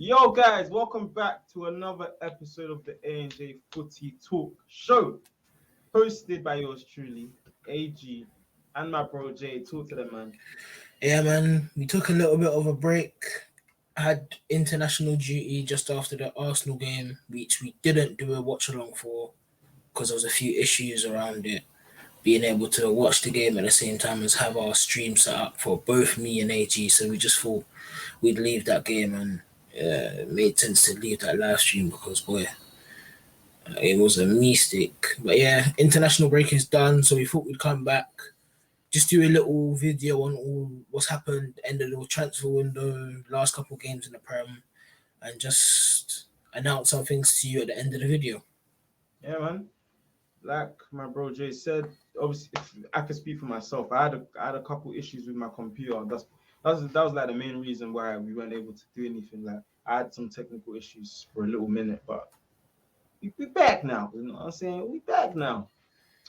Yo, guys, welcome back to another episode of the A&J Footy Talk Show, hosted by yours truly, AG, and my bro Jay. Talk to them, man. Yeah, man, we took a little bit of a break. Had international duty just after the Arsenal game, which we didn't do a watch along for because there was a few issues around it. Being able to watch the game at the same time as have our stream set up for both me and AG, so we just thought we'd leave that game, and it made sense to leave that live stream because boy, it was a mistake. But yeah, international break is done, so we thought we'd come back, just do a little video on all what's happened, end of the transfer window, last couple of games in the Prem, and just announce some things to you at the end of the video. Yeah, man. Like my bro Jay said, obviously, if I can speak for myself. I had a couple issues with my computer. That was like the main reason why we weren't able to do anything. Like I had some technical issues for a little minute, but we back now. You know what I'm saying? We back now.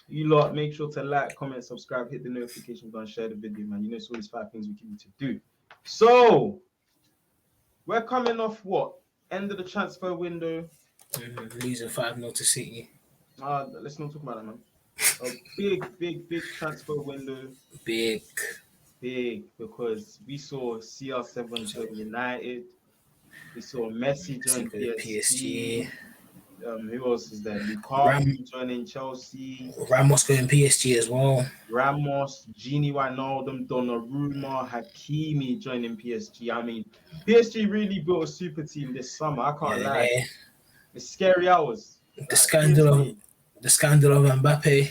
You lot, make sure to like, comment, subscribe, hit the notification button, share the video, man. You know, it's always 5 things we keep you to do. So, we're coming off what? End of the transfer window. Losing 5-0 to City. Let's not talk about that, man. A big transfer window. Big. Big, because we saw CR7 join United. We saw Messi join PSG. Who else is there? Lukaku joining Chelsea. Ramos going PSG as well. Ramos, Gini Wijnaldum, Donnarumma, Hakimi joining PSG. I mean, PSG really built a super team this summer. I can't lie. It's scary hours. The scandal of Mbappe.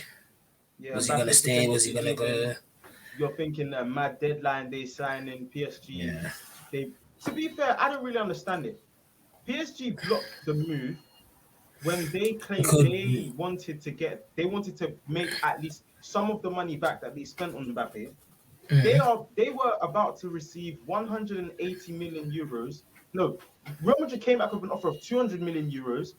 Yeah, was he going to stay? Was he going to go? You're thinking a mad deadline day signing PSG. Yeah. To be fair, I don't really understand it. PSG blocked the move when they claimed they wanted to make at least some of the money back that they spent on Mbappe. They were about to receive 180 million euros. No, Real Madrid came back with an offer of 200 million euros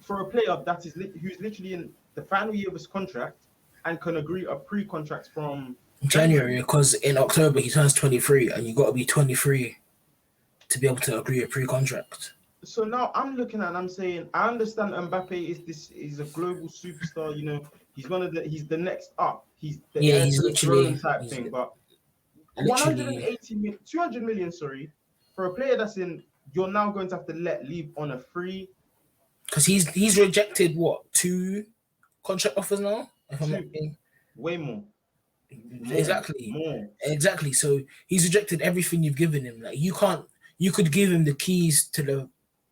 for a player that is who's literally in the final year of his contract and can agree a pre-contract from January, because in October he turns 23, and you got to be 23 to be able to agree a pre-contract. So now I'm looking at and I'm saying, I understand Mbappe is a global superstar. You know, he's the next up. He's the he's literally type thing. But 200 million, sorry, for a player you're now going to have to let leave on a free. Because he's rejected what, 2 contract offers now? If I'm not being... Way more. Exactly. So he's rejected everything you've given him. Like you could give him the keys to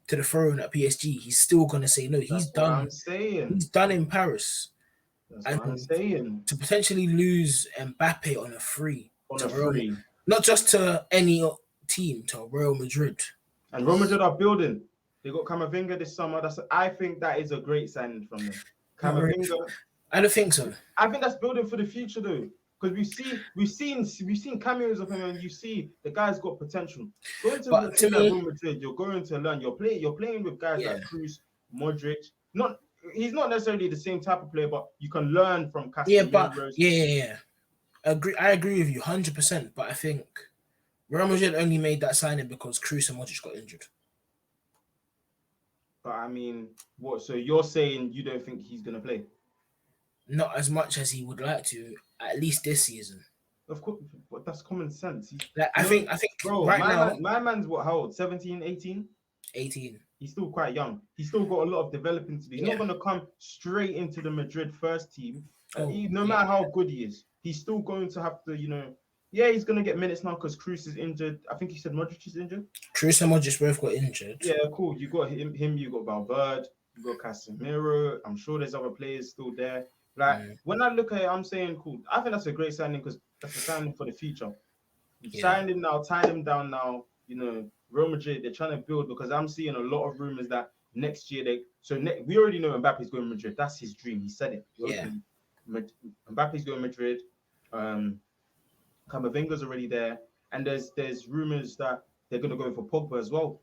the throne at PSG. He's still gonna say no. He's done. I'm saying he's done in Paris. That's what I'm saying. To potentially lose Mbappe on a free, not just to any team, to Real Madrid. And Real Madrid are building. They got Camavinga this summer. I think that is a great signing from them. Camavinga. I don't think so. I think that's building for the future though. Because we've seen cameos of him, and you see the guy's got potential. Going to Real Madrid, you're going to learn. You're playing with guys like Kroos, Modric. He's not necessarily the same type of player, but you can learn from Casemiro. Yeah. I agree with you 100%. But I think Real Madrid only made that signing because Kroos and Modric got injured. But I mean, what? So you're saying you don't think he's gonna play? Not as much as he would like to, at least this season. Of course, but that's common sense. I think, bro, my man's what? How old? 17, 18? 18. He's still quite young. He's still got a lot of developing to do. He's not going to come straight into the Madrid first team. No matter how good he is, he's still going to have to, he's going to get minutes now because Kroos is injured. I think he said Modric is injured. Kroos and Modric both got injured. Yeah, cool. You got him. You got Valverde. You got Casemiro. I'm sure there's other players still there. When I look at it, I'm saying, cool. I think that's a great signing because that's a signing for the future. You signed him now, tied him down now. Real Madrid, they're trying to build because I'm seeing a lot of rumors that next year we already know Mbappe's going to Madrid. That's his dream. He said it. Yeah. Mbappe's going to Madrid. Camavinga's already there, and there's rumors that they're going to go for Pogba as well,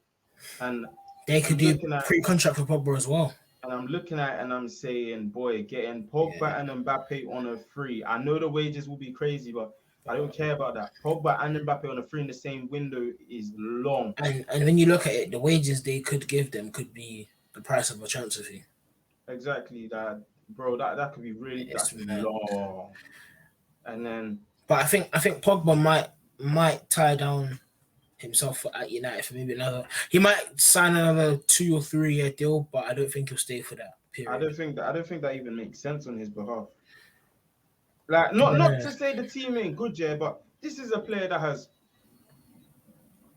and they could do pre-contract for Pogba as well. And I'm looking at it and I'm saying, boy, getting Pogba and Mbappe on a free. I know the wages will be crazy, but I don't care about that. Pogba and Mbappe on a free in the same window is long. And when you look at it, the wages they could give them could be the price of a transfer fee. Exactly that, bro. That could be really that It's could be mad. long. And then But I think Pogba might tie down himself at United for maybe another. He might sign another 2 or 3 year deal, but I don't think he'll stay for that period. I don't think that even makes sense on his behalf. Like not Yeah, to say the team ain't good, yeah, but this is a player that has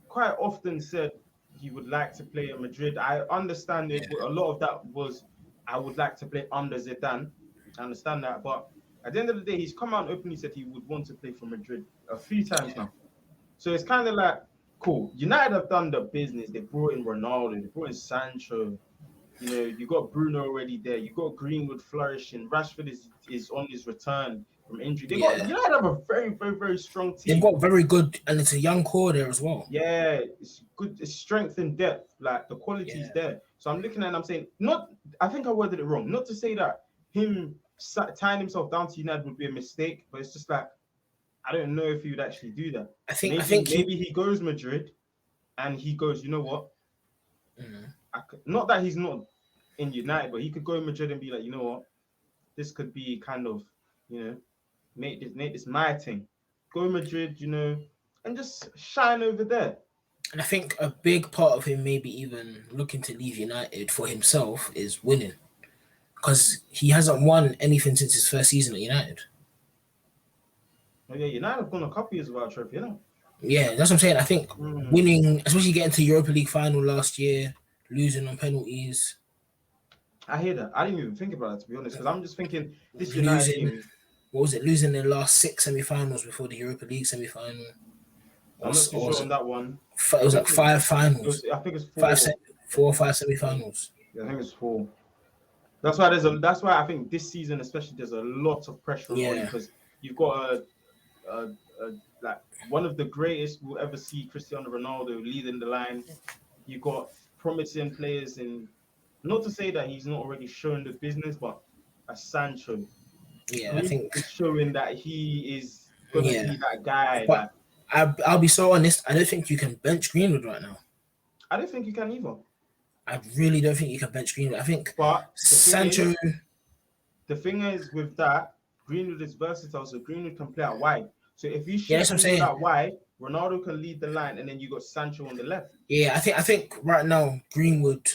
quite often said he would like to play in Madrid. I understand it. A lot of that was I would like to play under Zidane. I understand that, but at the end of the day, he's come out and openly said he would want to play for Madrid a few times now. So it's kind of like cool. United have done the business. They brought in Ronaldo. They brought in Sancho. You know, you got Bruno already there. You got Greenwood flourishing. Rashford is on his return from injury. They got yeah. United have a very, very, very strong They've team. got very good, and it's a young core there as well. Yeah, it's good. It's strength and depth. Like the quality is there. So I'm looking at it and I'm saying, not. I think I worded it wrong. Not to say that him tying himself down to United would be a mistake, but it's just like I don't know if he would actually do that. I think Maybe he goes Madrid, and he goes. You know what? Not that he's not in United, but he could go Madrid and be like, you know what? This could be kind of, you know, make this my thing. Go Madrid, you know, and just shine over there. And I think a big part of him maybe even looking to leave United for himself is winning. Because he hasn't won anything since his first season at United. Oh, yeah, United have gone a couple years without a trophy, you know? Yeah, that's what I'm saying. I think winning, especially getting to Europa League final last year, losing on penalties. I hear that. I didn't even think about that, to be honest, because I'm just thinking this United team. What was it? Losing their last 6 semi-finals before the Europa League semi-final. I'm not too sure on that one. It was like 5 finals. I think it's 4. 4 or 5 semi-finals. Yeah, I think it's 4. That's why I think this season especially there's a lot of pressure on you because you've got a like one of the greatest we'll ever see, Cristiano Ronaldo, leading the line. You've got promising players, and not to say that he's not already shown the business, but a Sancho, I think he's showing that he is gonna be that guy. But I'll be so honest, I don't think you can bench Greenwood right now. I don't think you can either. I really don't think you can bench Greenwood. I think but Sancho. The thing is with that, Greenwood is versatile, so Greenwood can play out wide. So if you shoot out wide, Ronaldo can lead the line, and then you got Sancho on the left. Yeah, I think right now Greenwood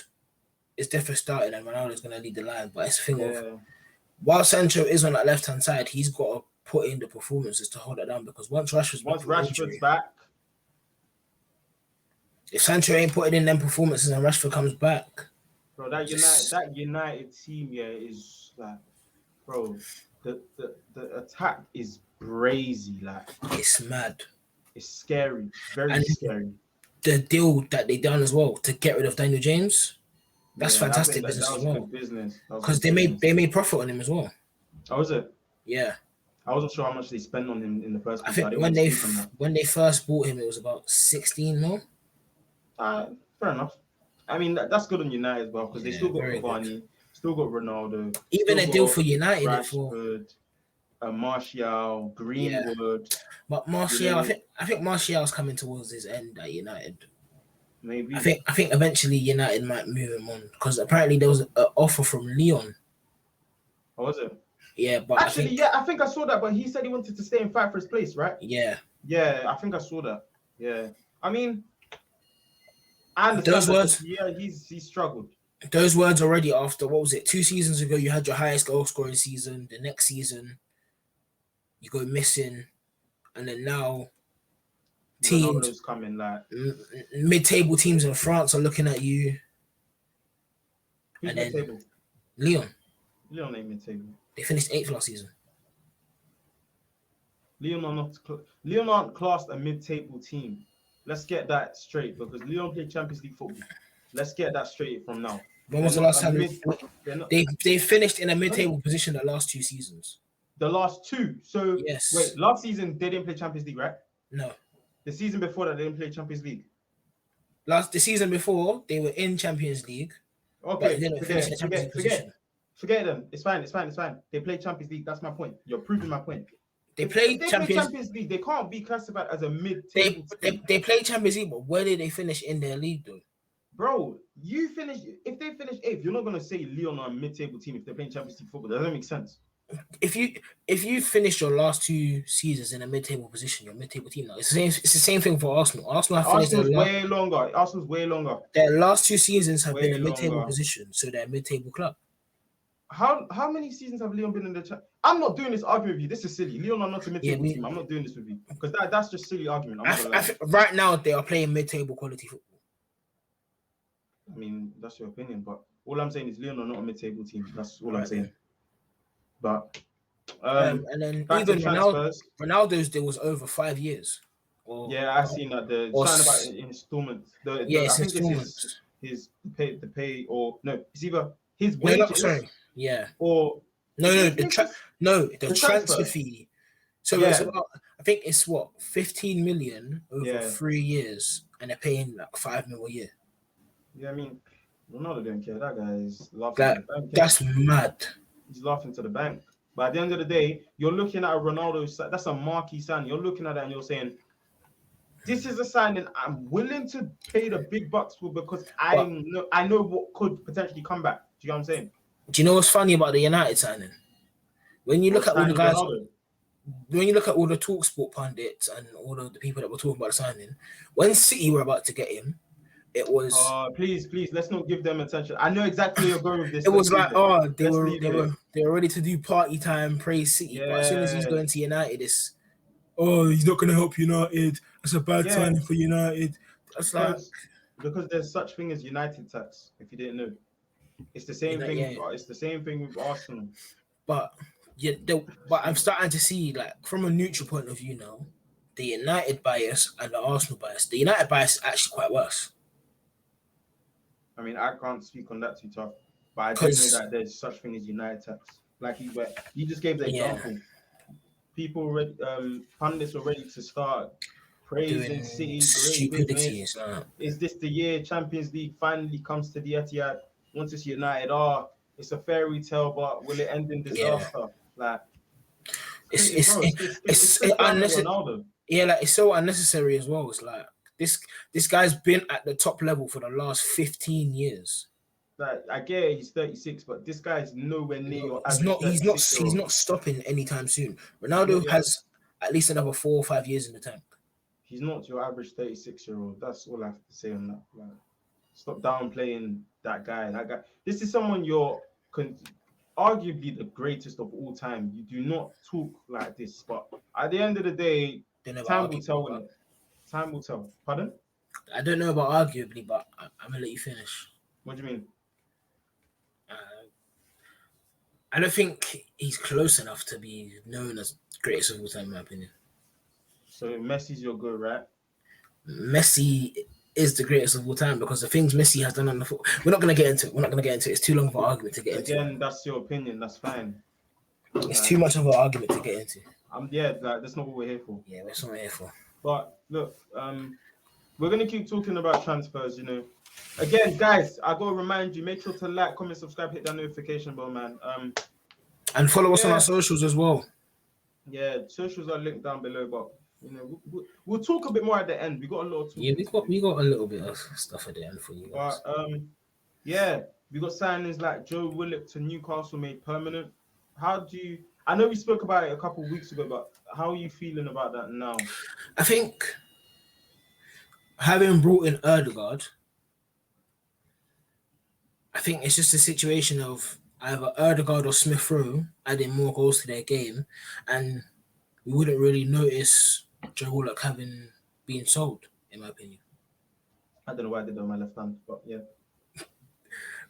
is definitely starting, and Ronaldo is going to lead the line. But it's the thing of while Sancho is on that left hand side, he's got to put in the performances to hold it down because once Rashford's back. If Sancho ain't putting in them performances and Rashford comes back, bro, that United team, is like, bro, the attack is crazy, like it's mad, it's scary, very scary. The deal that they done as well to get rid of Daniel James, that's fantastic business as well. Because they made profit on him as well. Oh, was it? Yeah. I wasn't sure how much they spent on him in the first place. I think when they first bought him, it was about 16 mil. Fair enough. I mean, that's good on United as well because they still got Cavani, still got Ronaldo. Even a deal for United Rashford, Martial, Greenwood. But Martial, I think Martial's coming towards his end at United. Maybe. I think eventually United might move him on because apparently there was an offer from Lyon. Oh, was it? Yeah, but I think I saw that, but he said he wanted to stay in fight for his place, right? Yeah. Yeah, I think I saw that. Yeah. I mean, I understand those words. Yeah, he struggled. Those words already after, what was it, 2 seasons ago, you had your highest goal scoring season. The next season, you go missing. And then now, teams coming like mid-table teams in France are looking at you. Who's mid-table? Lyon ain't mid-table. They finished 8th last season. Lyon aren't classed a mid-table team. Let's get that straight because Lyon played Champions League football. Let's get that straight from now. When was the last time they finished in a mid-table position the last 2 seasons? The last 2. So yes. Wait, last season they didn't play Champions League, right? No. The season before that they didn't play Champions League. The season before they were in Champions League. Okay, forget them. It's fine. They played Champions League. That's my point. You're proving my point. They If played they play Champions. Champions League, they can't be classified as a They, mid-table they team. they played Champions League, but where did they finish in their league though? Bro, if they finish eighth, you're not gonna say Lyon are a mid-table team if they're playing Champions League football. That doesn't make sense. If you finish your last 2 seasons in a mid-table position, you're a mid-table team now. It's the same thing for Arsenal. Arsenal have finished Arsenal's way longer. their last 2 seasons have been Way a mid-table longer. position, so they're a mid-table club. How many seasons have Lyon been in the I'm not doing this argument with you. This is silly. Lyon are not a mid-table team. I'm not doing this with you because that's just silly argument. Right now they are playing mid-table quality football. I mean, that's your opinion, but all I'm saying is Lyon are not a mid-table team. That's all I'm saying. But and then even Ronaldo's there was over 5 years. I seen that the sign about installments. I think installments. His pay or no, it's either his wages. Or the transfer fee. So it's about, I think it's 15 million over 3 years, and they're paying like 5 million a year. Yeah, I mean, Ronaldo don't care. That guy is laughing. To the bank, that's mad. He's laughing to the bank. But at the end of the day, you're looking at a Ronaldo. That's a marquee sign. You're looking at that and you're saying, this is a signing I'm willing to pay the big bucks for because I know what could potentially come back. Do you know what I'm saying? Do you know what's funny about the United signing? When you look at all the guys, when you look at all the TalkSport pundits and all of the people that were talking about the signing, when City were about to get him, it was please, let's not give them attention. I know exactly where you're going with this. It was like, they were ready to do party time, praise City. But as soon as he's going to United, it's he's not going to help United. That's a bad signing for United. That's because there's such thing as United tax. If you didn't know, it's the same thing. It's the same thing with Arsenal. But I'm starting to see, like, from a neutral point of view now, the United bias and the Arsenal bias. The United bias is actually quite worse. I mean, I can't speak on that too tough, but I do know that there's such thing as United tax. Like you just gave the example. People pundits are ready to start praising City. Stupidities. Is this the year Champions League finally comes to the Etihad? Once it's United, it's a fairy tale, but will it end in disaster? Like, it's unnecessary. Yeah, like, it's so unnecessary as well. It's like this guy's been at the top level for the last 15 years. Like, I get it, he's 36, but this guy is nowhere near your average. He's not stopping anytime soon. Ronaldo has at least another 4 or 5 years in the tank. He's not your average 36-year-old. That's all I have to say on that. Like, stop downplaying that guy. This is someone you're arguably the greatest of all time. You do not talk like this, but at the end of the day, time will tell. Time will tell. Pardon? I don't know about arguably, but I'm gonna let you finish. What do you mean? I don't think he's close enough to be known as greatest of all time, in my opinion. So Messi's your go, right? Messi is the greatest of all time because the things Messi has done on the foot. We're not going to get into it. It's too long of an argument to get into. Again, that's your opinion. That's fine. It's too much of an argument to get into. That's not what we're here for. Yeah, that's what we're here for. But look, we're going to keep talking about transfers, you know. Again, guys, I got to remind you, make sure to like, comment, subscribe, hit that notification bell, man. And follow us on our socials as well. Yeah, socials are linked down below, but you know, we'll talk a bit more at the end. We got a lot of talk. Yeah, we got a little bit of stuff at the end for you guys. But we got signings like Joe Willock to Newcastle made permanent. I know we spoke about it a couple of weeks ago, but how are you feeling about that now? I think having brought in Ødegaard, I think it's just a situation of either Ødegaard or Smith Rowe adding more goals to their game, and we wouldn't really notice Joe Willock having been sold, in my opinion. I don't know why I did it on my left hand, but yeah.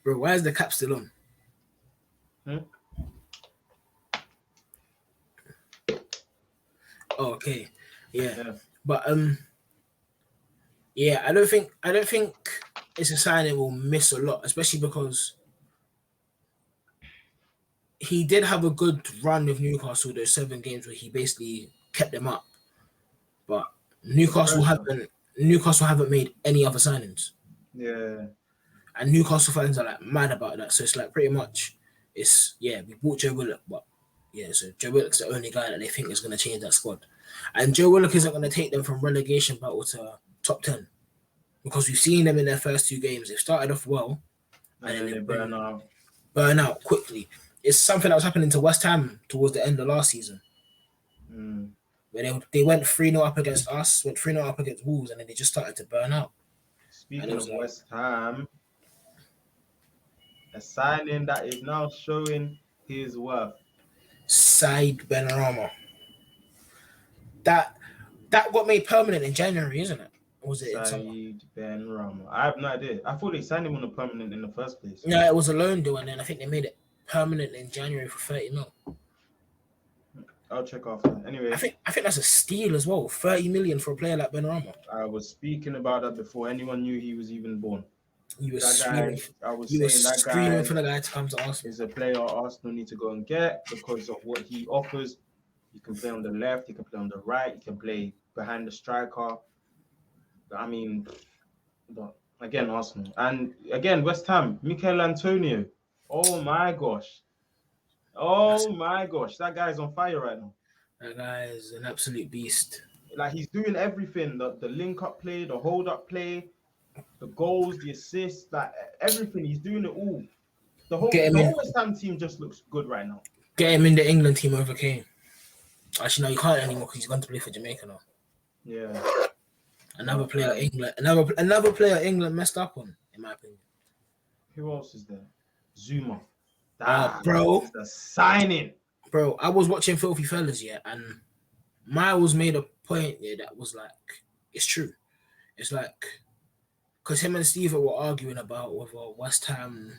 Bro, why is the cap still on? Oh, okay. Yeah. But I don't think it's a sign it will miss a lot, especially because he did have a good run with Newcastle, those 7 games where he basically kept them up. But Newcastle haven't made any other signings. Yeah. And Newcastle fans are like mad about that. So it's like pretty much we bought Joe Willock, but Yeah, so Joe Willock's the only guy that they think is going to change that squad. And Joe Willock isn't going to take them from relegation battle to top 10 because we've seen them in their first 2 games. They've started off well And and then then they they've burn been out. burn out quickly. It's something that was happening to West Ham towards the end of last season where they went 3-0 up against us, went 3-0 up against Wolves, and then they just started to burn out. And it Speaking was of like, West Ham, a signing that is now showing his worth. Said Benrahma. That got made permanent in January, isn't it? Or was it in summer? Said Benrahma. I have no idea. I thought they signed him on a permanent in the first place. No, it was a loan deal, and then I think they made it permanent in January for 30 mil. I'll check after. Anyway, I think that's a steal as well. 30 million for a player like Benrahma. I was speaking about that before anyone knew he was even born. You were That screaming. guy, I was You were saying that screaming guy for the guy to come to Arsenal. is a player Arsenal need to go and get because of what he offers. He can play on the left, he can play on the right, he can play behind the striker. I mean, again, Arsenal. And again, West Ham, Mikel Antonio. Oh my gosh. Oh my gosh. That guy's on fire right now. That guy is an absolute beast. Like he's doing everything. The link up play, the hold up play, the goals, the assists, like everything. He's doing it all. The whole West Ham team just looks good right now. Get him in the England team over Kane. Actually, no, you can't anymore because he's going to play for Jamaica now. Yeah. Another player England messed up on, in my opinion. Who else is there? Zuma. Bro. Is the signing. Bro, I was watching Filthy Fellas, and Miles made a point that was like, it's true. It's like, because him and Steve were arguing about whether West Ham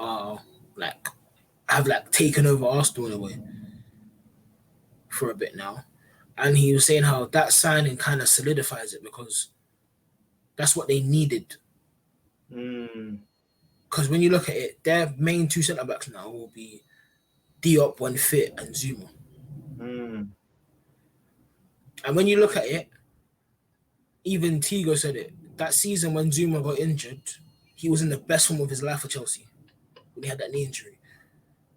have taken over Arsenal in a way for a bit now. And he was saying how that signing kind of solidifies it because that's what they needed. Because when you look at it, their main 2 centre-backs now will be Diop when fit and Zuma. And when you look at it, even Tigo said it, that season when Zuma got injured, he was in the best form of his life for Chelsea when he had that knee injury.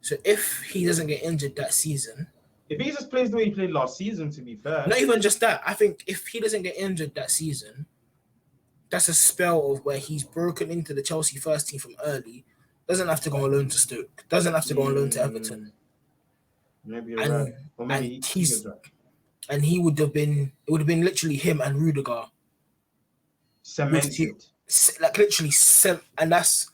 So if he doesn't get injured that season... If he just plays the way he played last season, to be fair... Not even just that. I think if he doesn't get injured that season, that's a spell of where he's broken into the Chelsea first team from early, doesn't have to go on loan to Stoke, doesn't have to go on loan to Everton. Maybe you're right. Or maybe he's right. And it would have been literally him and Rudiger. Cemented. Like literally, and that's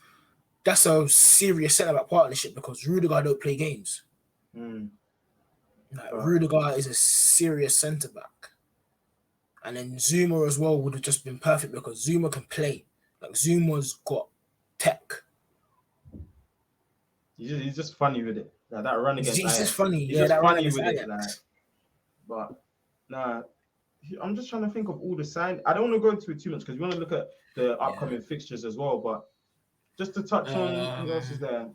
a serious centre-back partnership because Rudiger don't play games. Rudiger is a serious centre-back. And then Zuma as well would have just been perfect because Zuma can play. Like Zuma's got tech. He's just funny with it. Like that run against He's just funny. He's just funny with it. Like, but nah, I'm just trying to think of all the signs. I don't want to go into it too much because we want to look at the upcoming fixtures as well. But just to touch on who else is there?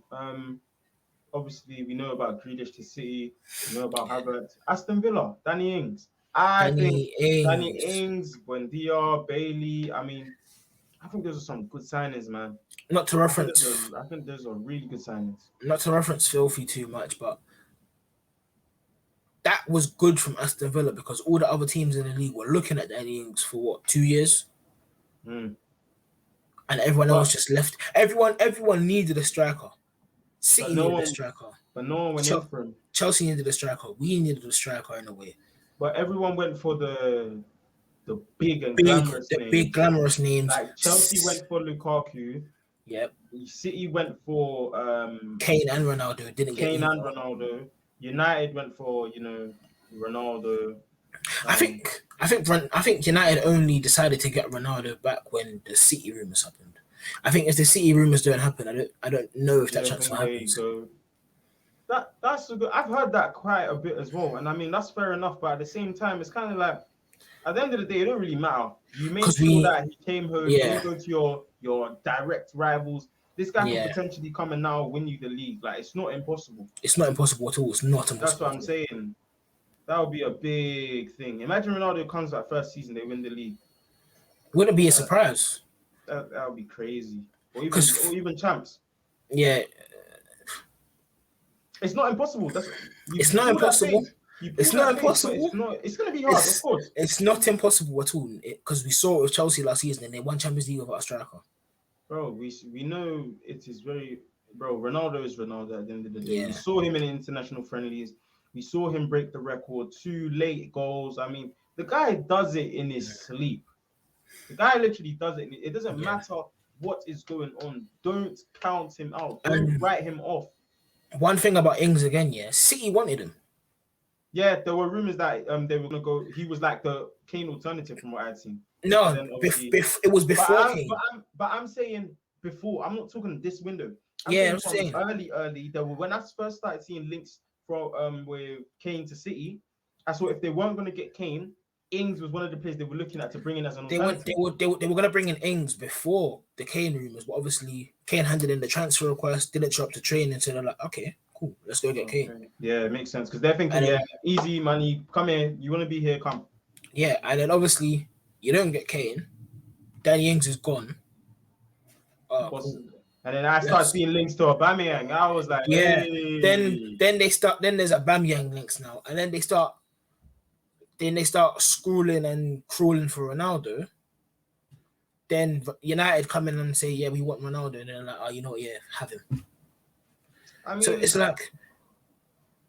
Obviously, we know about Grealish to City. We know about Havertz. Aston Villa, Danny Ings. Danny Ings, Buendia, Bailey. I mean, I think those are some good signings, man. Not to reference. I think those are really good signings. Not to reference Filthy too much, but that was good from Aston Villa because all the other teams in the league were looking at Danny Ings for 2 years? And everyone else just left. Everyone needed a striker. City needed a striker. But no one went in for him. Chelsea needed a striker. We needed a striker in a way. But everyone went for the big glamorous names. Like Chelsea went for Lukaku. Yep. City went for Kane and Ronaldo. Ronaldo. United went for Ronaldo. I think United only decided to get Ronaldo back when the City rumours happened. I think if the City rumours don't happen, I don't know if that transfer happens. That's a good. I've heard that quite a bit as well, and I mean that's fair enough. But at the same time, it's kind of like at the end of the day, it don't really matter. You made sure that he came home. You didn't go to your direct rivals. This guy could potentially come and now win you the league. Like it's not impossible. It's not impossible at all. It's not impossible. That's what I'm saying. That would be a big thing. Imagine Ronaldo comes that first season, they win the league. Wouldn't it be a surprise? That would be crazy. Or even champs. Yeah. It's not impossible. It's not pull that impossible. face. You pull It's not that face, but impossible. it's not. It's gonna be hard, of course. It's not impossible at all because we saw it with Chelsea last season and they won Champions League without a striker. Bro, we know it is very. Bro, Ronaldo is Ronaldo at the end of the day. Yeah. We saw him in international friendlies. We saw him break the record. 2 late goals. I mean, the guy does it in his sleep. The guy literally does it. It doesn't matter what is going on. Don't count him out. Don't write him off. One thing about Ings again, City wanted him. Yeah, there were rumors that they were gonna go. He was like the Kane alternative from what I'd seen. No, it was before Kane. But I'm saying before. I'm not talking this window. I'm saying early. There were, when I first started seeing links from with Kane to City, I saw if they weren't gonna get Kane, Ings was one of the players they were looking at to bring in as an alternative. They were gonna bring in Ings before the Kane rumors, but obviously Kane handed in the transfer request, didn't show up to training, so they're like, okay, cool, let's go get Kane. Yeah, it makes sense because they're thinking, easy money, come here, you want to be here, come. Yeah, and then obviously you don't get Kane, Danny Ings is gone. Cool. And then I started seeing links to Aubameyang. I was like, hey. Then there's Aubameyang links now, and then they start scrolling and crawling for Ronaldo. Then United come in and say, yeah, we want Ronaldo, and they're like, oh, you know what, have him. I mean, so it's like,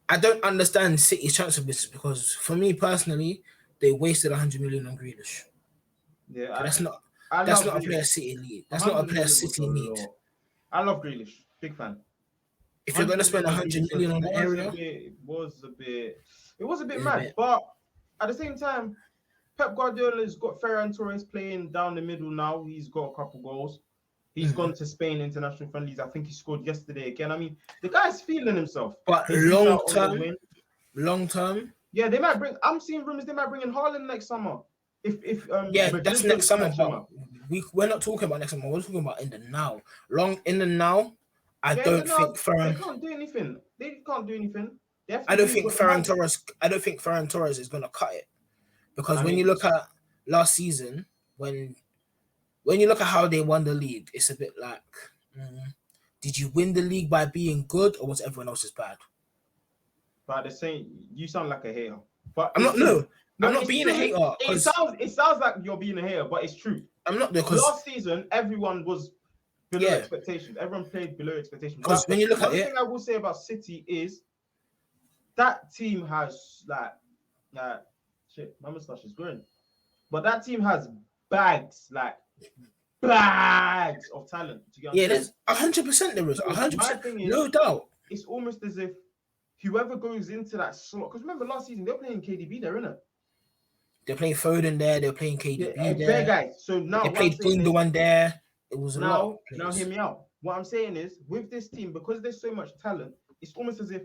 I don't understand City's transfer business because for me personally, they wasted 100 million on Grealish. Yeah, that's not a player City need. That's not a player City need. I love Grealish, big fan. If you're gonna spend 100 million on the area, it was a bit mad. But at the same time, Pep Guardiola's got Ferran Torres playing down the middle now. He's got a couple goals. He's gone to Spain international friendlies. I think he scored yesterday again. I mean, the guy's feeling himself. But long term. Yeah, they might bring. I'm seeing rumors they might bring in Haaland next summer. If that's next summer. But we're not talking about next summer. We're talking about in the now. I don't think Ferran. They can't do anything. They can't do anything. I don't think Ferran Torres is gonna cut it because when you look at last season, when you look at how they won the league, it's a bit like, did you win the league by being good or was everyone else's bad? But they're saying you sound like a hater. But I'm not being a hater. It sounds like you're being a hater, but it's true. I'm not because last season everyone was below expectations. Everyone played below expectations. Because when you look at it, one thing I will say about City is that team has shit. My mustache is growing, but that team has bags of talent. There's 100%. There is 100%. No doubt. It's almost as if whoever goes into that slot, because remember last season they're playing KDB there, innit? They're playing Foden there. They're playing KDB there. Guys. So now they played Gundogan there. It was a lot. Now hear me out. What I'm saying is, with this team, because there's so much talent, it's almost as if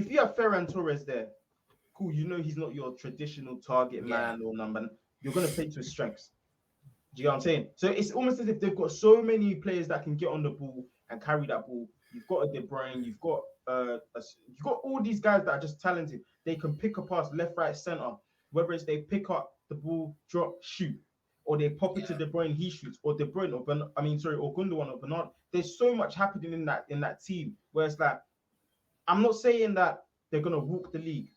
you have Ferran Torres there, cool. You know he's not your traditional target man or number. You're gonna play to his strengths. Do you know what I'm saying? So it's almost as if they've got so many players that can get on the ball and carry that ball. You've got a De Bruyne, you've got all these guys that are just talented. They can pick a pass left, right, center. Whether it's they pick up the ball, drop, shoot, or they pop it to De Bruyne, he shoots, or De Bruyne, or Gundogan or Bernard. There's so much happening in that team where it's like, I'm not saying that they're gonna walk the league.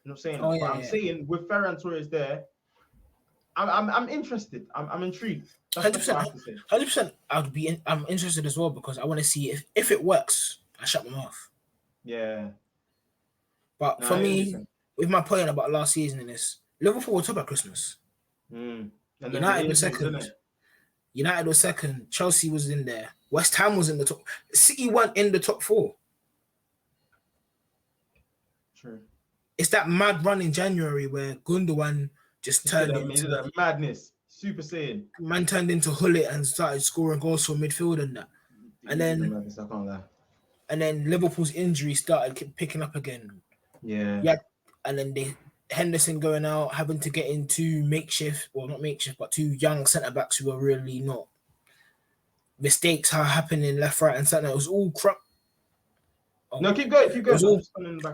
I'm not saying that, but I'm saying with Ferran Torres there, I'm interested. I'm intrigued. 100%. 100%. I'm interested as well because I want to see if it works. I shut my mouth. Yeah. But for me, with my point about last season in this, Liverpool were top at Christmas. United was second. United was second. Chelsea was in there. West Ham was in the top. City weren't in the top 4. True. It's that mad run in January where Gundogan just turned into madness. Super Saiyan. Man turned into Hullet and started scoring goals from midfield and that. And then Liverpool's injury started picking up again. Yeah. And then Henderson going out, having to get into not two young centre backs who are really not. Mistakes are happening left, right, and centre. It was all crap. No, keep going.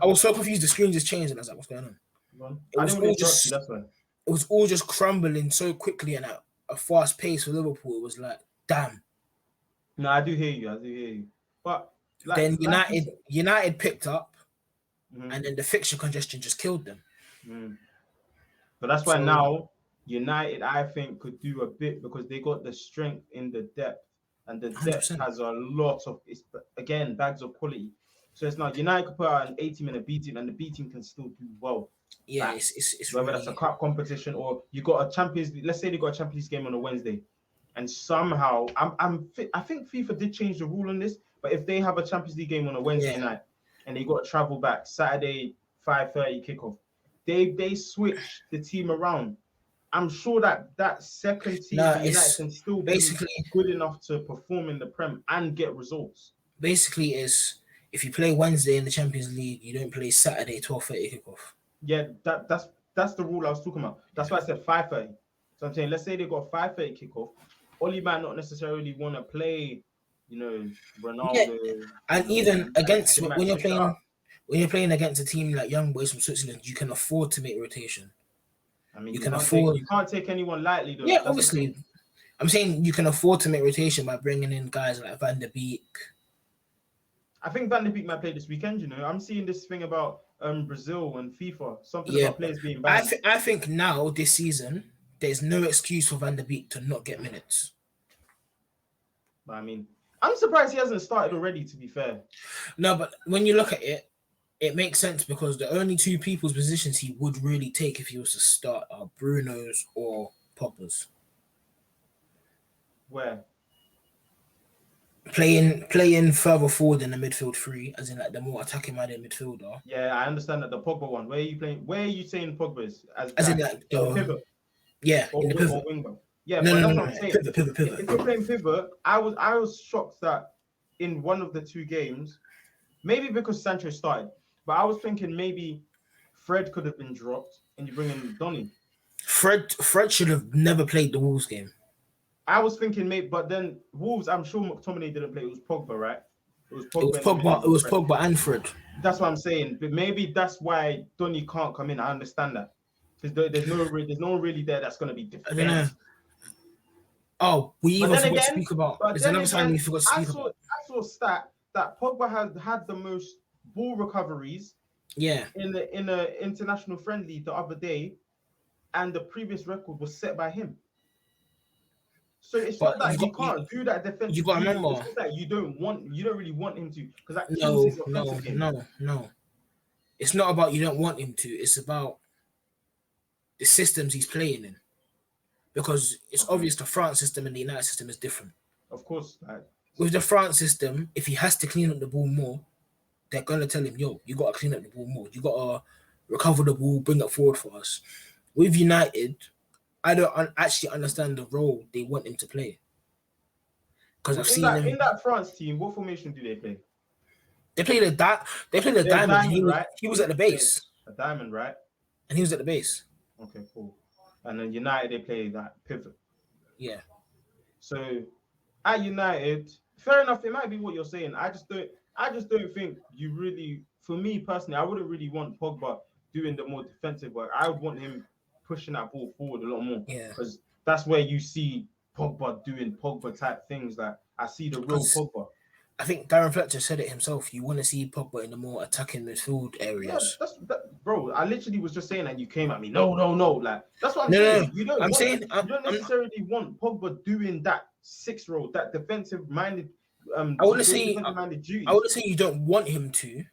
I was so confused. The screen just changed, and I was like, "What's going on?" It was all just crumbling so quickly and at a fast pace for Liverpool. It was like, damn. No, I do hear you. But Then Like you United picked up, said. and then the fixture congestion just killed them. Mhm. But that's why So now United, I think, could do a bit because they got the strength in the depth, and the depth 100%. has a lot of, it's again, bags of quality. So it's not United could put out an A team and a B team, and the B team can still do well. Yeah, Like it's whether that's a really cup competition or you got a Champions League. Let's say they got a Champions League game on a Wednesday, and somehow I think FIFA did change the rule on this. But if they have a Champions League game on a Wednesday yeah. night and they got to travel back Saturday 5:30 kickoff, they switch the team around. I'm sure that second team No, for United it's can still be basically good enough to perform in the Prem and get results. is if you play Wednesday in the Champions League, you don't play Saturday 12:30 kickoff. Yeah, that's the rule I was talking about. That's why I said 5:30. So I'm saying, let's say they got 5:30 kickoff. Oli might not necessarily want to play, Yeah, Ronaldo, and even and against they might switch it up. when you're playing against a team like Young Boys from Switzerland, you can afford to make rotation. I mean, You can afford. you can't take anyone lightly though. Yeah, That's the obviously. thing. I'm saying you can afford to make rotation by bringing in guys like Van der Beek. I think Van de Beek might play this weekend. I'm seeing this thing about Brazil and FIFA, something Yeah, about players being I banned. I think now this season there's no excuse for Van der Beek to not get minutes. But I mean, I'm surprised he hasn't started already. To be fair, No, but when you look at it, it makes sense because the only two people's positions he would really take if he was to start are Bruno's or Pogba's. where Playing further forward in the midfield three, as in like the more attacking minded midfielder. yeah, I understand that the Pogba one. Where are you playing? Where are you saying Pogba is as As in like like in the pivot yeah, in the or pivot. wing back? Yeah, No, but no, that's no, what I'm no. saying. Pivot. If you're playing pivot, I was shocked that in one of the two games, maybe because Sancho started, but I was thinking maybe Fred could have been dropped and you bring in Donny. Fred should have never played the Wolves game. I was thinking maybe, but then Wolves, I'm sure McTominay didn't play. It was Pogba, right? It was It was Pogba in the Pogba. midfield It with was Fred. Pogba and Fred. That's what I'm saying. But maybe that's why Donny can't come in. I understand that because there's no one really there that's going to be I don't know. defensive. Oh, we But even then forgot to again, speak about. but There's then another time we again, forgot to I speak saw about. I saw a stat that Pogba has had the most ball recoveries Yeah, in the international friendly the other day, and the previous record was set by him. So it's not but that he can't do that you defensive got to duty. It's remember. just that you don't really want him to because that kills No, his no, offensive game. no, no. It's not about you don't want him to. It's about the systems he's playing in. Because it's Okay, obvious the France system and the United system is different. of course, like With the France system, if he has to clean up the ball more, they're gonna tell him, "Yo, you gotta clean up the ball more. You gotta recover the ball, bring it forward for us." With United, I don't actually understand the role they want him to play because I've in seen that him. France team, what formation do they play? They played a they played a They're a diamond, and diamond, right? he was at the They're base, a diamond, right? and he was at the base. Okay, cool. And then United they play that pivot. Yeah, So at United, fair enough. It might be what you're saying. I just don't think you really. For me personally, I wouldn't really want Pogba doing the more defensive work. I would want him pushing that ball forward a lot more yeah. because that's where you see Pogba doing Pogba type things. Like I see the real Because Pogba. I think Darren Fletcher said it himself. You want to see Pogba in the more attacking midfield Yeah, areas. bro. I literally was just saying that you came at me. No, no, no. Like that's what I'm No, saying. no, You don't I'm want. saying You don't necessarily want Pogba doing that six role, that defensive minded, I wouldn't those say defensive minded I duties. wouldn't say you don't want him to,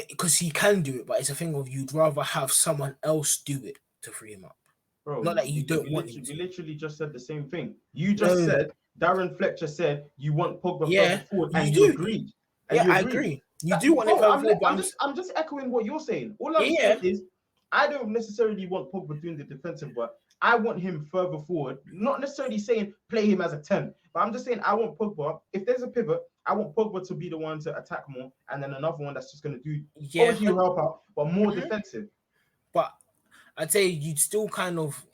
because he can do it, but it's a thing of you'd rather have someone else do it to free him up. Bro, Not that you don't want him we to. literally just said the same thing. You just No, said Darren Fletcher said you want Pogba further yeah, forward, you and you do. agreed. And Yeah, you I agreed. agree. You do want him Bro, further forward, but I'm just echoing what you're saying. All I'm yeah, saying is I don't necessarily want Pogba doing the defensive work. I want him further forward. Not necessarily saying play him as a 10, but I'm just saying I want Pogba. If there's a pivot, I want Pogba to be the one to attack more, and then another one that's just going to do yeah. obviously help out, but more Mhm. defensive. But I'd say you'd still kind of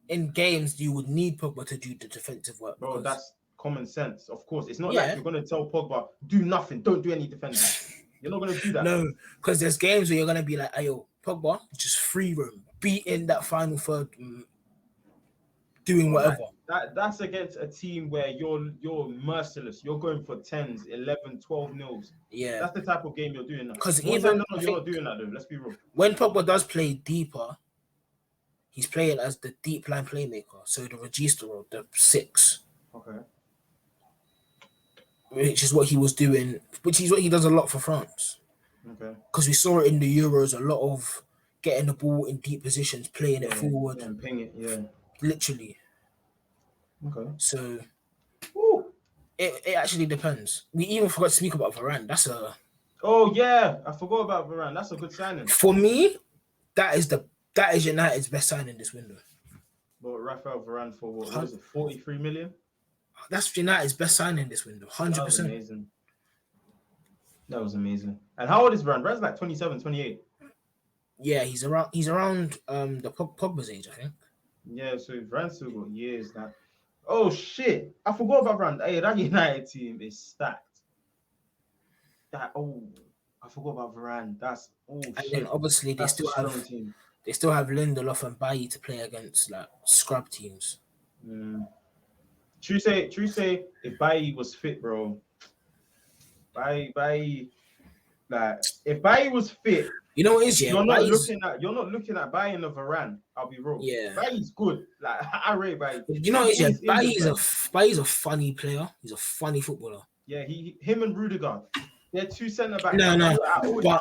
in games you would need Pogba to do the defensive work Bro, because that's common sense. Of course, it's not like yeah, you're gonna tell Pogba do nothing, don't do any defending. You're not gonna do that. no, because there's games where you're gonna be like, "Ayo, Pogba, just free roam, be in that final third, doing Bro, like whatever." that's against a team where you're merciless. You're going for 10s, 11, 12 nils. Yeah, That's the type of game you're doing now. because More time even than I not, you're not think doing that though. Let's be real. when Pogba does play deeper, he's playing as the deep line playmaker, so the regista role, the 6, Okay. which is what he was doing, which is what he does a lot for France. Okay. Because we saw it in the Euros, a lot of getting the ball in deep positions, playing it forward, Yeah, and ping it. Yeah. literally. Okay. So Woo. it actually depends. We even forgot to speak about Varane. That's a Oh yeah, I forgot about Varane. That's a good signing. for me, that is United's best signing this window. But Rafael Varane for what is it? 43 million. That's United's best signing this window. That was 100%. amazing. That was amazing. And how old is Varane? Varane's like 27, 28. Yeah, he's around the Pogba's age, I think. Yeah, so Varane's still got years now. Oh shit! I forgot about Varane. Hey, that United team is stacked. I forgot about Varane. That's And shit. then obviously That's a strong team. They still have Lindelof and Bailly to play against like scrub teams. True say, if Bailly was fit, bro. Bailly, like if Bailly was fit, you know what is you're not looking at Bailly and the Varane. I'll be real. Yeah, Bailly's good. Like I rate Bailly. You know what is Bailly's a funny player. He's a funny footballer. Yeah, him and Rudiger. They're two centre backs. No,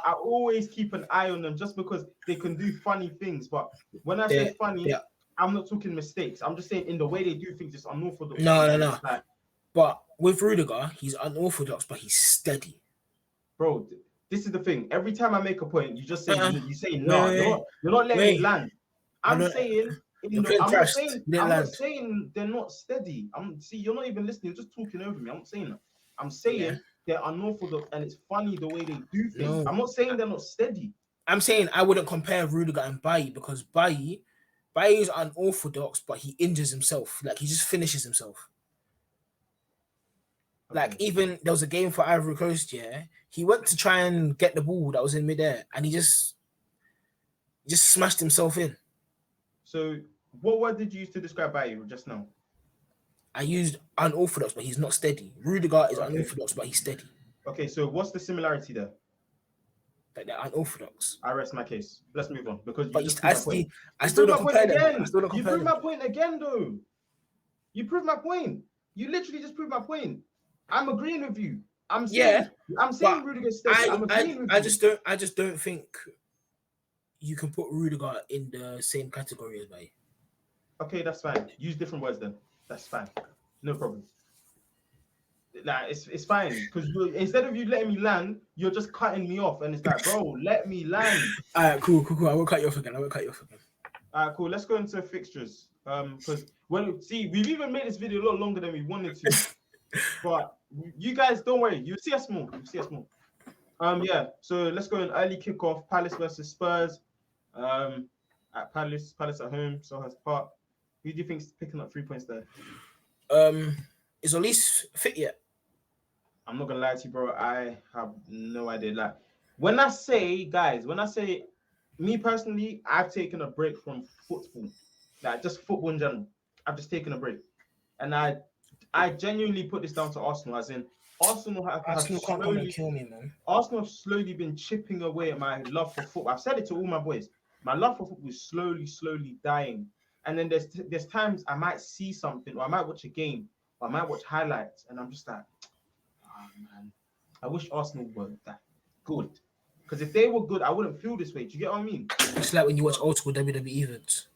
I always keep an eye on them just because they can do funny things. But when I say funny, I'm not talking mistakes. I'm just saying in the way they do things, it's unorthodox. No. But with Rudiger, he's unorthodox, but he's steady. Bro, this is the thing. Every time I make a point, you just say no. You're not letting me land. I'm not saying they're not steady. You're not even listening. You're just talking over me. I'm not saying that. I'm saying they're unorthodox and it's funny the way they do things. No. I'm not saying they're not steady. I'm saying I wouldn't compare Rudiger and Bailly because Bailly is unorthodox, but he injures himself. Like he just finishes himself. Okay. Like even there was a game for Ivory Coast, he went to try and get the ball that was in midair and he just smashed himself in. So what word did you use to describe Bailly just now? I used unorthodox, but he's not steady. Rudiger is unorthodox, but he's steady. Okay, so what's the similarity there? Like they're unorthodox. I rest my case. Let's move on because I still don't compare them. You proved my point again, though. You proved my point. You literally just proved my point. I'm agreeing with you. I'm saying Rudiger's steady. I'm agreeing with you. I just don't think you can put Rudiger in the same category as Bailly. Okay, that's fine. Use different words then. That's fine. No problem. Like it's fine because instead of you letting me land, you're just cutting me off, and it's like, bro, let me land. All right, cool. I won't cut you off again. All right, cool. Let's go into fixtures. Because we've even made this video a lot longer than we wanted to, but you guys don't worry. You see us more. Yeah. So let's go in early kickoff. Palace versus Spurs. At Palace at home. Selhurst Park. Who do you think is picking up 3 points there? Is Olise fit yet? I'm not gonna lie to you, bro. I have no idea. Like when I say me personally, I've taken a break from football. Like just football in general. I've just taken a break. And I genuinely put this down to Arsenal, as in Arsenal can't come and kill me, man. Arsenal have slowly been chipping away at my love for football. I've said it to all my boys. My love for football is slowly dying. And then there's times I might see something, or I might watch a game, or I might watch highlights, and I'm just like, oh man, I wish Arsenal were that good. Because if they were good, I wouldn't feel this way. Do you get what I mean? It's like when you watch old school WWE events.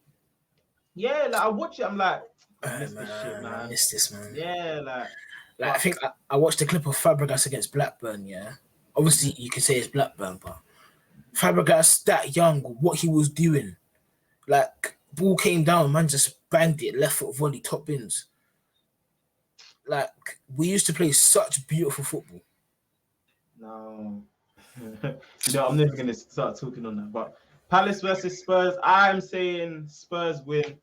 Yeah, like I watch it, I'm like, I miss this shit, man. I miss this, man. Yeah, like I think I watched a clip of Fabregas against Blackburn. Yeah, obviously you can say it's Blackburn, but Fabregas that young, what he was doing, like. Ball came down, man just banged it, left foot volley, top bins. Like, we used to play such beautiful football. No. I'm never going to start talking on that. But Palace versus Spurs, I'm saying Spurs win.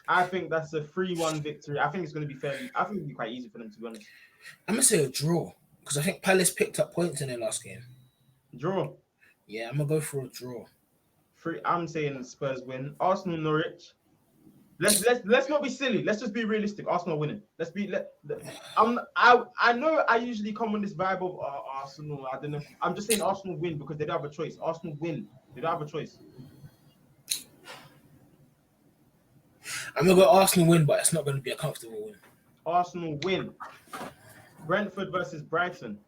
I think that's a 3-1 victory. I think it's going to be it'll be quite easy for them, to be honest. I'm going to say a draw, because I think Palace picked up points in their last game. Draw? Yeah, I'm going to go for a draw. I'm saying Spurs win. Arsenal, Norwich. Let's not be silly. Let's just be realistic. Arsenal winning. I know I usually come on this vibe of Arsenal. I don't know. I'm just saying Arsenal win because they don't have a choice. Arsenal win. They don't have a choice. I'm gonna go Arsenal win, but it's not gonna be a comfortable win. Arsenal win. Brentford versus Brighton.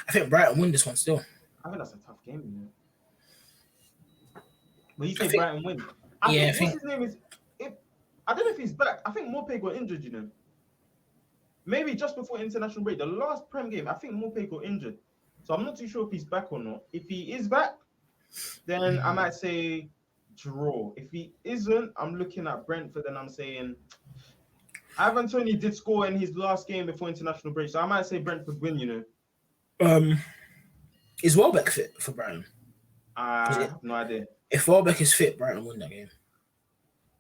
I think Brighton win this one still. I think that's a tough game, you know. But you say Brighton win. I think his name is. I don't know if he's back. I think Morpay got injured, you know. Maybe just before international break, the last Prem game, I think Morpay got injured. So I'm not too sure if he's back or not. If he is back, then I might say draw. If he isn't, I'm looking at Brentford and I'm saying Ivan Toney did score in his last game before international break. So I might say Brentford win, you know. Is Welbeck fit for Brighton? I have no idea. If Welbeck is fit, Brighton win that game.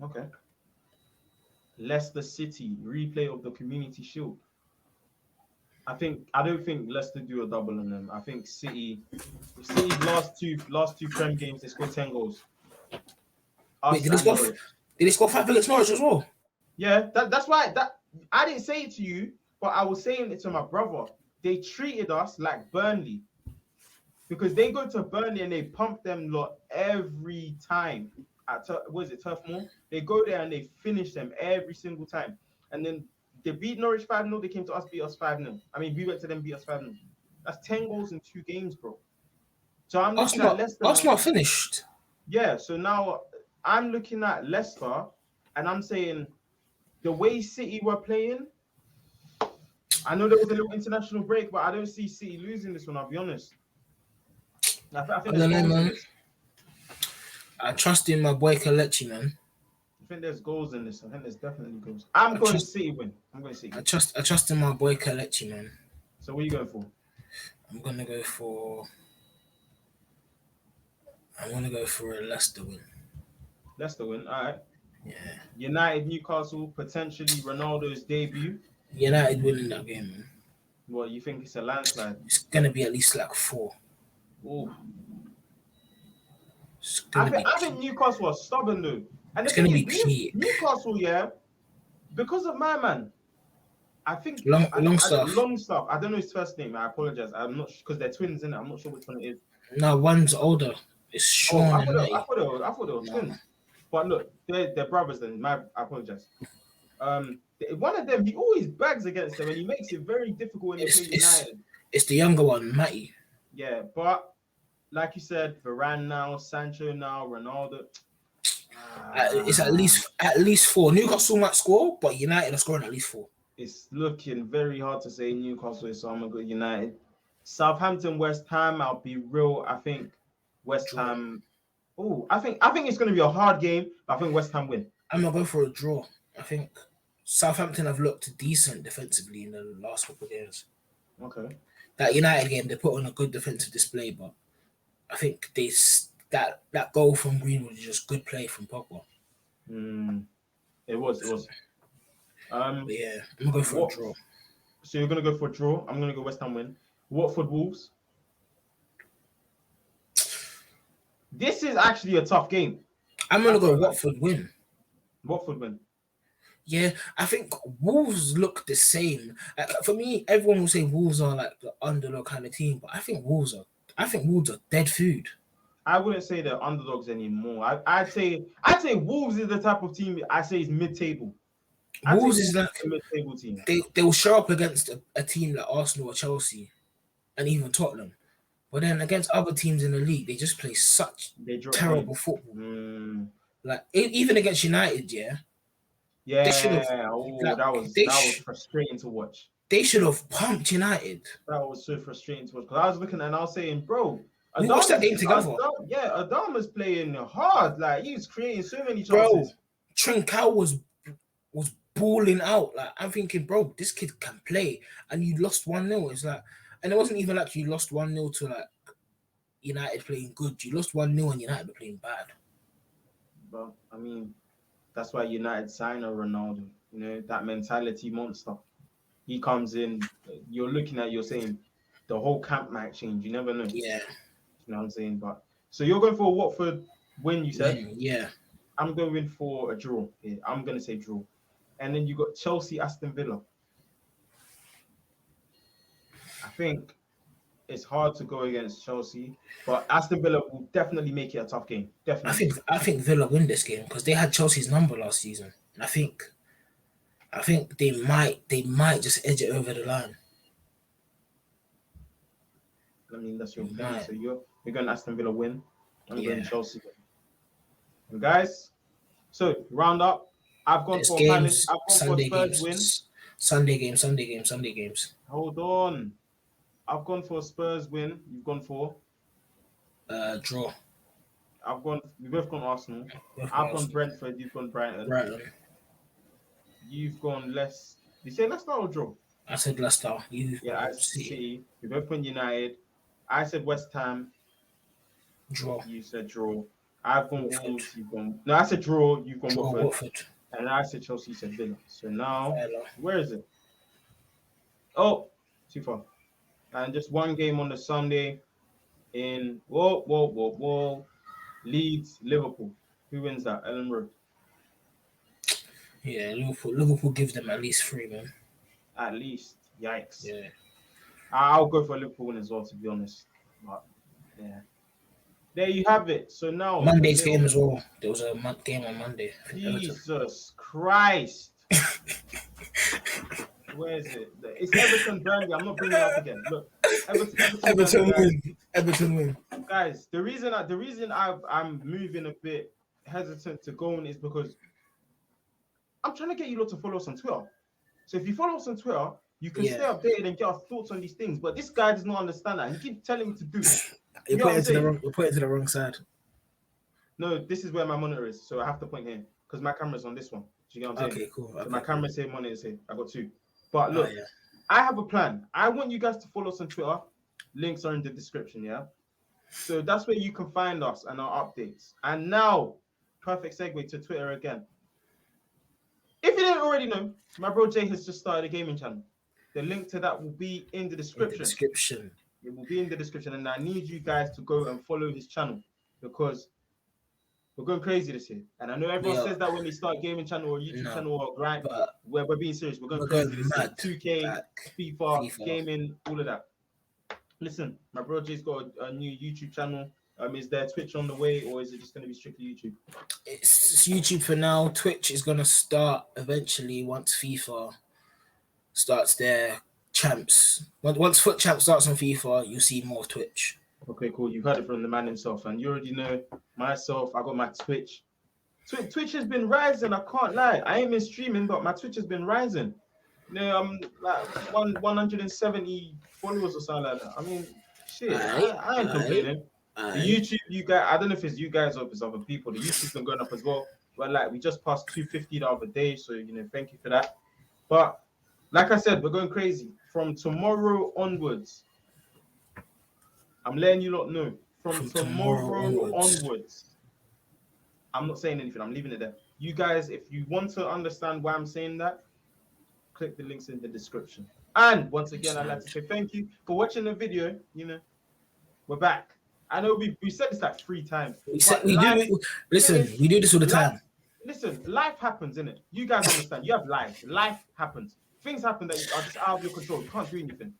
Okay. Leicester City, replay of the Community Shield. I don't think Leicester do a double on them. I think City's last two Prem games, they scored 10 goals. Wait, did they score 5 against Norwich as well? Yeah, that's why I didn't say it to you, but I was saying it to my brother. They treated us like Burnley. Because they go to Burnley and they pump them lot every time. Turf Moor? They go there and they finish them every single time. And then they beat Norwich 5-0. They came to us, beat us 5-0. I mean, we went to them, beat us 5-0. That's 10 goals in 2 games, bro. So I'm looking at Leicester. Arsenal finished. Yeah, so now I'm looking at Leicester and I'm saying the way City were playing, I know there was a little international break, but I don't see City losing this one, I'll be honest. I think I don't know, man. I trust in my boy Kelechi, man. I think there's goals in this. I think there's definitely goals. I'm going to City win. I'm going to City. I trust in my boy Kelechi, man. So what are you going for? I'm gonna go for a Leicester win. Leicester win, all right. Yeah. United, Newcastle, potentially Ronaldo's debut. United winning that game, man. What, you think it's a landslide? It's gonna be at least like 4. Ooh. I think Newcastle are stubborn though. And it's gonna be peak. Newcastle, yeah, because of my man. I think Longstaff. I don't know his first name. I apologize. I'm not because they're twins, innit? I'm not sure which one it is. No, one's older. It's Sean. I thought they were twins. But look, they're brothers. Then I apologize. One of them, he always bags against them, and he makes it very difficult when they play United. It's the younger one, Matty. Yeah, but like you said, Varane now, Sancho now, Ronaldo. It's at least 4. Newcastle might score, but United are scoring at least 4. It's looking very hard to say Newcastle, so I'm gonna go United. Southampton, West Ham. I'll be real. I think West Ham. Oh, I think it's gonna be a hard game, but I think West Ham win. I'm gonna go for a draw. I think Southampton have looked decent defensively in the last couple of games. Okay. That United game, they put on a good defensive display, but I think that goal from Greenwood is just good play from Pogba. It was. But yeah, I'm gonna go for a draw. So you're gonna go for a draw. I'm gonna go West Ham win. Watford Wolves. This is actually a tough game. I'm gonna go Watford win. Watford win. Yeah, I think Wolves look the same. For me, everyone will say Wolves are like the underdog kind of team, but I think Wolves are dead food. I wouldn't say they're underdogs anymore. I'd say Wolves is the type of team I say is mid-table. Wolves is like a mid-table team. They will show up against a team like Arsenal or Chelsea, and even Tottenham. But then against other teams in the league, they just play such terrible football. Like even against United, yeah. Yeah, that was frustrating to watch. They should have pumped United. That was so frustrating to watch because I was looking and I was saying, bro, we watched that game together. Adama's playing hard. Like he's creating so many chances. Bro, Trincao was balling out. Like I'm thinking, bro, this kid can play, and you lost 1-0. It's like, and it wasn't even like you lost 1-0 to like United playing good. You lost 1-0 and United were playing bad. But I mean, that's why United signed a Ronaldo. You know, that mentality monster. He comes in, you're saying the whole camp might change. You never know. Yeah. You know what I'm saying? But so you're going for a Watford win, you said? Yeah. I'm going for a draw here. I'm going to say draw. And then you got Chelsea, Aston Villa. I think it's hard to go against Chelsea, but Aston Villa will definitely make it a tough game. Definitely. I think Villa win this game because they had Chelsea's number last season. I think they might just edge it over the line. I mean, that's your plan. So you're going to Aston Villa win. I'm going Chelsea win. And guys, so round up. I've gone for Palace. I've gone Sunday for Spurs games, win. Sunday games. Hold on. I've gone for Spurs win. You've gone for draw. We've both gone Arsenal. I've gone Brentford. You've gone Brighton. You've gone Leicester. Did you say Leicester or draw? I said Leicester. I said City. We both went United. I said West Ham. Draw. You said draw. I've gone Wolves. You've gone. No, I said draw. You've gone Watford. And I said Chelsea. You said Villa. So now, where is it? Oh, too far. And just one game on the Sunday in Leeds, Liverpool. Who wins that? Ellen Road. Yeah, Liverpool gives them at least 3, man. At least. Yikes. Yeah. I'll go for Liverpool win as well, to be honest. But yeah. There you have it. So now Monday's game as well. There was a game on Monday. Jesus Christ. Where is it? It's Everton Burnley. I'm not bringing it up again. Look, Everton win. Guys, the reason I'm moving a bit hesitant to go on is because I'm trying to get you lot to follow us on Twitter. So if you follow us on Twitter, you can stay updated and get our thoughts on these things. But this guy does not understand that. He keeps telling me to do it. You're putting it to the wrong side. No, this is where my monitor is, so I have to point here because my camera's on this one. Do you get what I'm saying? Okay, cool. So my camera's here, monitor's here. I got 2. But look, I have a plan. I want you guys to follow us on Twitter. Links are in the description, yeah? So that's where you can find us and our updates. And now, perfect segue to Twitter again. If you didn't already know, my bro Jay has just started a gaming channel. The link to that will be in the description. It will be in the description, and I need you guys to go and follow his channel because we're going crazy this year. And I know everyone says that when they start gaming channel or YouTube channel or grind, but we're being serious. We're going crazy this year. 2K, FIFA, gaming, all of that. Listen, my bro Jay's got a new YouTube channel. Is there Twitch on the way, or is it just going to be strictly YouTube? It's YouTube for now. Twitch is going to start eventually once FIFA starts their champs. Once Foot Champ starts on FIFA, you'll see more Twitch. Okay, cool. You've heard it from the man himself, and you already know myself. I got my Twitch. Twitch has been rising. I can't lie. I ain't been streaming, but my Twitch has been rising. You know, I'm like 170 followers or something like that. I mean, shit. I ain't complaining. The YouTube, you guys, I don't know if it's you guys or if it's other people. The YouTube's been going up as well. But like, we just passed 250 the other day, so you know, thank you for that. But like I said, we're going crazy from tomorrow onwards. I'm letting you lot know from tomorrow onwards. I'm not saying anything. I'm leaving it there. You guys, if you want to understand why I'm saying that, click the links in the description. And once again, I'd like to say thank you for watching the video. You know, we're back. I know we said this like 3 times. We do this all the time. Listen, life happens, innit? You guys understand. You have lives. Life happens. Things happen that are just out of your control. You can't do anything.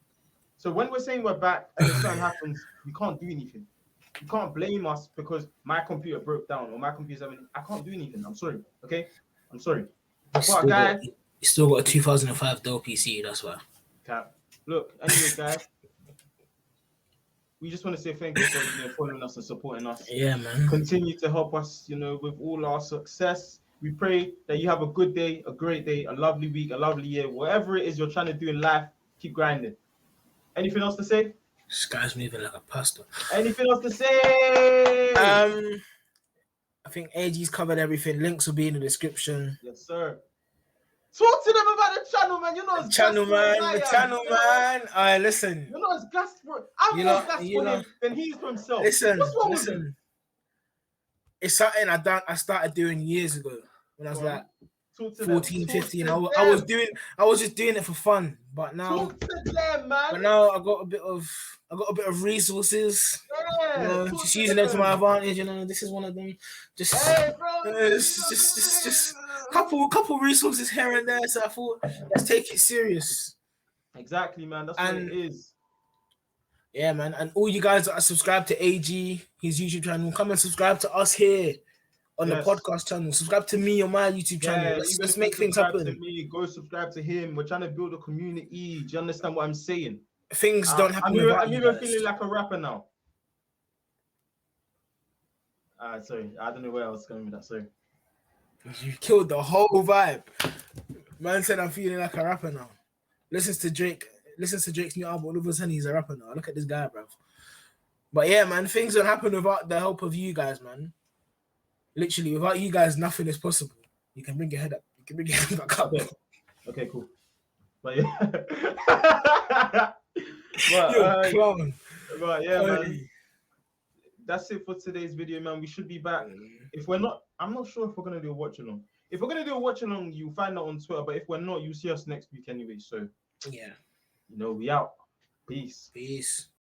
So when we're saying we're back and something happens, you can't do anything. You can't blame us because my computer broke down or my computer's having. I can't do anything. I'm sorry. Okay? I'm sorry. You still got a 2005 Dell PC, that's why. Cap. Look, anyway, guys. We just want to say thank you for following us and supporting us. Yeah, man. Continue to help us, with all our success. We pray that you have a good day, a great day, a lovely week, a lovely year. Whatever it is you're trying to do in life, keep grinding. Anything else to say? This guy's moving like a pasta. Anything else to say? I think AG's covered everything. Links will be in the description. Yes, sir. Talk to them about the channel, man. You know it's channel, man. The channel, man. All right, listen. You know it's gas for. I'm more gas for him than he's for himself. Listen. It's something I started doing years ago when I was like Talk to 14, them. 15. Talk to I was them. just doing it for fun. But now Talk to them, man. I got a bit of resources. Yeah, talk Just to using them to my them. advantage. This is one of them. Just, Hey, bro. just couple resources here and there. So I thought, let's take it serious. Exactly, man. That's what it And is. yeah, man. And all you guys that are subscribed to AG, his YouTube channel, come and subscribe to us here on the Yes. podcast channel. Subscribe to me on my YouTube channel. Yeah, Let's even if make you things subscribe happen. to me, go subscribe to him. We're trying to build a community. Do you understand what I'm saying? Things don't happen I'm without even you guys. feeling like a rapper now. Sorry, I don't know where I was going with that. Sorry. You killed the whole vibe. Man said I'm feeling like a rapper now. Listens to Drake's new album. All of a sudden he's a rapper now. Look at this guy, bruv. But yeah, man, things don't happen without the help of you guys, man. Literally, without you guys, nothing is possible. You can bring your head up. You can bring your head back up. Okay, cool. But yeah. Clown. But yeah, man. That's it for today's video, man. We should be back. If we're not, I'm not sure if we're gonna do a watch along. If we're gonna do a watch along, you'll find that on Twitter. But if we're not, you'll see us next week anyway. So yeah, we out. Peace.